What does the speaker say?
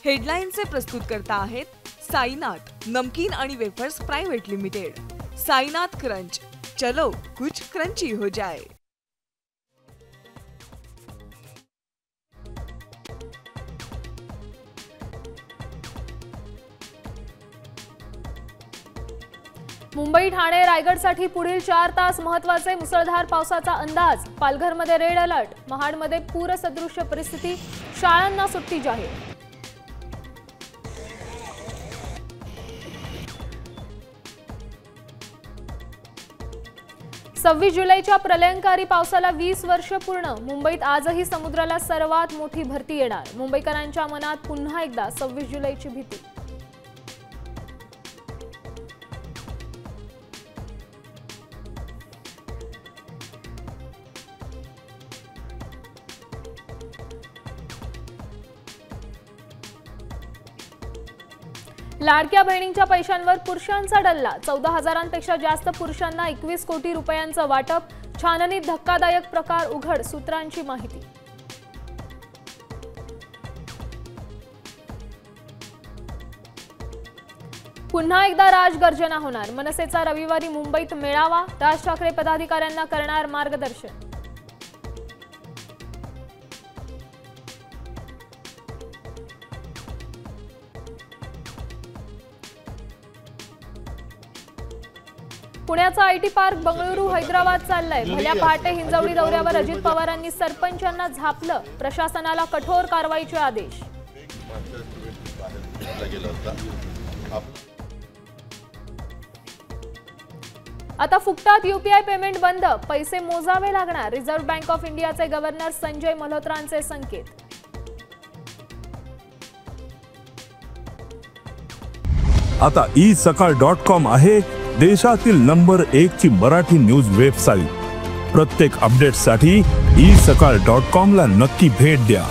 हेडलाईनचे प्रस्तुतकर्ता आहेत साईनाथ नमकीन आणि wafers private limited. Sainath crunch, चलो कुछ क्रंची हो जाए। मुंबई ठाणे रायगडसाठी पुढील 4 तास महत्त्वाचे मुसळधार पावसाचा अंदाज। पालघरमध्ये रेड अलर्ट, महाडमध्ये पूरसदृश्य परिस्थिती, शाळांना सुट्टी जाहीर। सव्वीस जुलैच्या प्रलयंकारी पावसाला 20 वर्ष पूर्ण। मुंबईत आजही समुद्राला सर्वात मोठी भरती येणार। मुंबईकरांच्या मनात पुन्हा एकदा 26 जुलैची भीती। लाडक्या बहिणींच्या पैशांवर पुरुषांचा डल्ला। 14,000पेक्षा जास्त पुरुषांना 21 कोटी रुपयांचं वाटप। छाननीत धक्कादायक प्रकार उघड, सूत्रांची माहिती। पुन्हा एकदा राजगर्जना होणार। मनसेचा रविवारी मुंबईत मेळावा। राज ठाकरे पदाधिकाऱ्यांना करणार मार्गदर्शन। पुण्याचा आयटी पार्क बंगळुरू हैदराबाद चाललाय। भल्या पहाटे हिंजवडी दौऱ्यावर अजित पवारांनी सरपंचांना झापलं। प्रशासनाला कठोर कारवाईचे आदेश। आता फुकटात यूपीआय पेमेंट बंद, पैसे मोजावे लागणार। रिझर्व्ह बँक ऑफ इंडियाचे गव्हर्नर संजय मल्होत्रांचे संकेत। आता isakal.com आहे देशातील नंबर 1 ची मराठी न्यूज वेबसाईट। प्रत्येक अपडेटसाठी isakal.com ला नक्की भेट द्या।